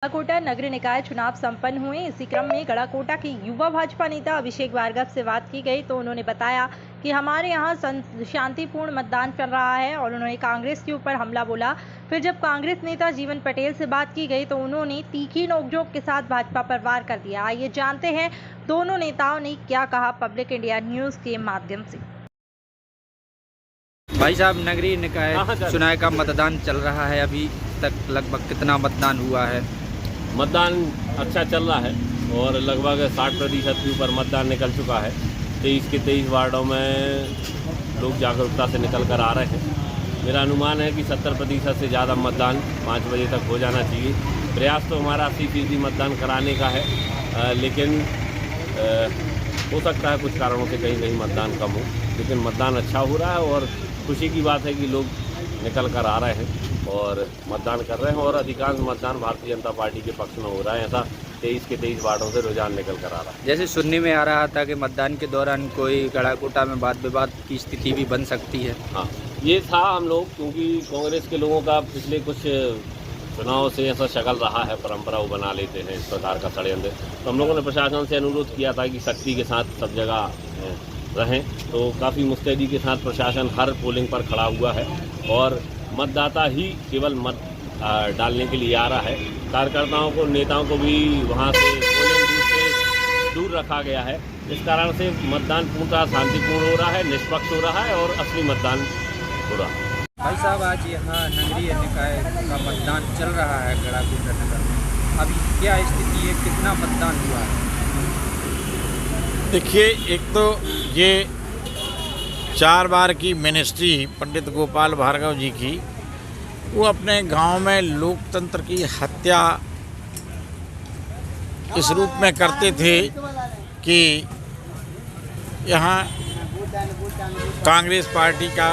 गड़ाकोटा नगर निकाय चुनाव संपन्न हुए। इसी क्रम में गड़ाकोटा के युवा भाजपा नेता अभिषेक भार्गव से बात की गई तो उन्होंने बताया कि हमारे यहाँ शांतिपूर्ण मतदान चल रहा है और उन्होंने कांग्रेस के ऊपर हमला बोला। फिर जब कांग्रेस नेता जीवन पटेल से बात की गई तो उन्होंने तीखी नोकझोंक के साथ भाजपा पर वार कर दिया। आइए जानते हैं दोनों नेताओं ने क्या कहा पब्लिक इंडिया न्यूज के माध्यम से। भाई साहब, नगरीय निकाय चुनाव का मतदान चल रहा है, अभी तक लगभग कितना मतदान हुआ है? मतदान अच्छा चल रहा है और लगभग 60% के ऊपर मतदान निकल चुका है। 23 के 23 वार्डों में लोग जागरूकता से निकल कर आ रहे हैं। मेरा अनुमान है कि 70% से ज़्यादा मतदान 5 बजे तक हो जाना चाहिए। प्रयास तो हमारा 80% मतदान कराने का है, लेकिन हो सकता है कुछ कारणों से कहीं कहीं मतदान कम हो, लेकिन मतदान अच्छा हो रहा है और खुशी की बात है कि लोग निकल कर आ रहे हैं और मतदान कर रहे हैं और अधिकांश मतदान भारतीय जनता पार्टी के पक्ष में हो रहा है। ऐसा 23 के 23 वार्डों से रुझान निकल कर आ रहा है। जैसे सुनने में आ रहा था कि मतदान के दौरान कोई गड़ाकोटा में वाद विवाद की स्थिति भी बन सकती है। हाँ, ये था हम लोग, क्योंकि कांग्रेस के लोगों का पिछले कुछ चुनाव से ऐसा शक्ल रहा है, परंपरा वो बना लेते हैं इस प्रकार का षड्यंत्र। तो हम लोगों ने प्रशासन से अनुरोध किया था कि सख्ती के साथ सब जगह रहें, तो काफ़ी मुस्तैदी के साथ प्रशासन हर पोलिंग पर खड़ा हुआ है और मतदाता ही केवल मत डालने के लिए आ रहा है। कार्यकर्ताओं को, नेताओं को भी वहां से पोलिंग बूथ से दूर रखा गया है। इस कारण से मतदान पूर्णतः शांतिपूर्ण हो रहा है, निष्पक्ष हो रहा है और असली मतदान हो रहा है। भाई साहब, आज यहाँ नगरीय निकाय का मतदान चल रहा है गड़ाकोटा नगर में, अभी क्या स्थिति है, कितना मतदान हुआ है? देखिए, एक तो ये 4 बार की मिनिस्ट्री पंडित गोपाल भार्गव जी की, वो अपने गांव में लोकतंत्र की हत्या इस रूप में करते थे कि यहाँ कांग्रेस पार्टी का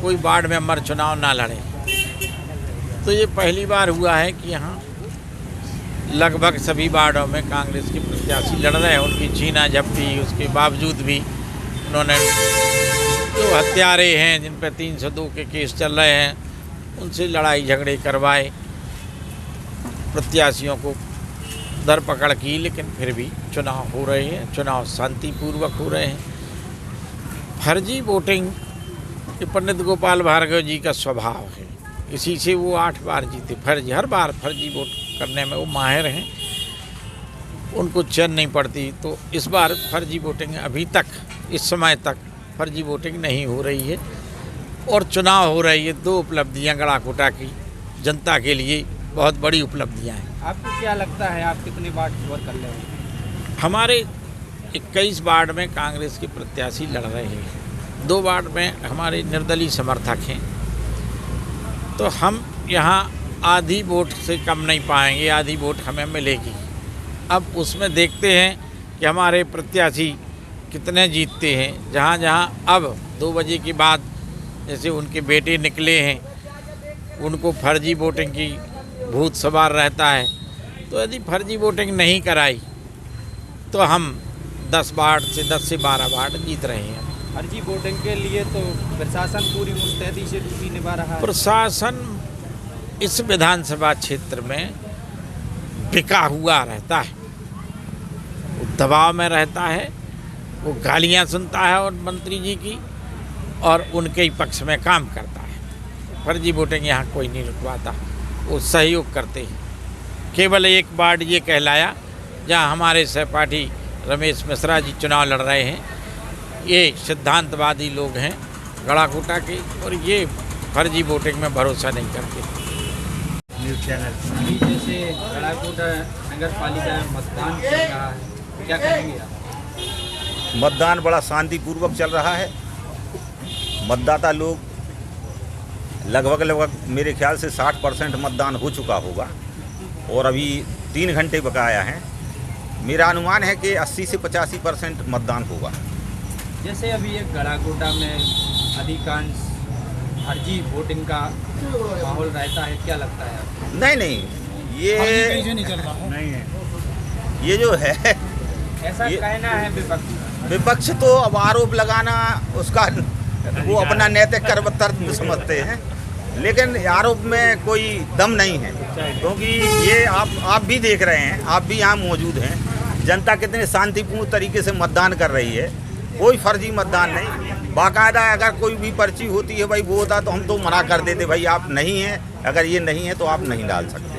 कोई वार्ड मेंबर चुनाव ना लड़े। तो ये पहली बार हुआ है कि यहाँ लगभग सभी वार्डों में कांग्रेस के प्रत्याशी लड़ रहे हैं। उनकी छीना झपटी, उसके बावजूद भी उन्होंने जो हत्यारे हैं जिन पर 302 के केस चल रहे हैं, उनसे लड़ाई झगड़े करवाए, प्रत्याशियों को धरपकड़ की, लेकिन फिर भी चुनाव हो रहे हैं, चुनाव शांतिपूर्वक हो रहे हैं। फर्जी वोटिंग ये पंडित गोपाल भार्गव जी का स्वभाव है, इसी से वो 8 बार जीते। हर बार फर्जी वोट करने में वो माहिर हैं, उनको चैन नहीं पड़ती। तो इस बार फर्जी वोटिंग अभी तक, इस समय तक फर्जी वोटिंग नहीं हो रही है और चुनाव हो रही है। 2 उपलब्धियां गड़ाकोटा की जनता के लिए बहुत बड़ी उपलब्धियां हैं। आपको क्या लगता है, आप कितने वार्ड कवर कर रहे हैं? हमारे 21 वार्ड में कांग्रेस के प्रत्याशी लड़ रहे हैं, 2 वार्ड में हमारे निर्दलीय समर्थक हैं। तो हम यहाँ आधी वोट से कम नहीं पाएंगे, आधी वोट हमें मिलेगी। अब उसमें देखते हैं कि हमारे प्रत्याशी कितने जीतते हैं। जहाँ जहाँ अब 2 बजे के बाद जैसे उनके बेटे निकले हैं, उनको फर्जी वोटिंग की भूत सवार रहता है, तो यदि फर्जी वोटिंग नहीं कराई तो हम 10 से 12 वार्ड जीत रहे हैं। फर्जी वोटिंग के लिए तो प्रशासन पूरी मुस्तैदी से ड्यूटी निभा रहा है। प्रशासन इस विधानसभा क्षेत्र में बिका हुआ रहता है, वो दबाव में रहता है, वो गालियां सुनता है और मंत्री जी की, और उनके ही पक्ष में काम करता है। फर्जी वोटिंग यहाँ कोई नहीं रुकवाता, वो सहयोग करते हैं। केवल एक वार्ड ये कहलाया जहाँ हमारे सहपाठी रमेश मिश्रा जी चुनाव लड़ रहे हैं। ये सिद्धांतवादी लोग हैं गड़ाकोटा के और ये फर्जी वोटिंग में भरोसा नहीं करते। न्यूज़ चैनल अभी जैसे गड़ाकोटा नगर पालिका में मतदान चल रहा है, क्या कहेंगे आप? मतदान बड़ा शांतिपूर्वक चल रहा है। मतदाता लोग लगभग मेरे ख्याल से 60% मतदान हो चुका होगा और अभी 3 घंटे बकाया हैं। मेरा अनुमान है कि 80 से 85% मतदान होगा। जैसे अभी एक गड़ाकोटा में अधिकांश फर्जी वोटिंग का माहौल रहता है, क्या लगता है आपको? नहीं, ये नहीं है, ये जो है ऐसा कहना है विपक्ष तो अब आरोप लगाना उसका वो अपना नैतिक कर्तव्य समझते हैं। लेकिन आरोप में कोई दम नहीं है, क्योंकि ये आप भी देख रहे हैं, आप भी यहाँ मौजूद हैं, जनता कितने शांतिपूर्ण तरीके से मतदान कर रही है। कोई फर्जी मतदान नहीं, बाकायदा अगर कोई भी पर्ची होती है भाई वो होता तो हम तो मना कर देते, भाई आप नहीं हैं, अगर ये नहीं है तो आप नहीं डाल सकते।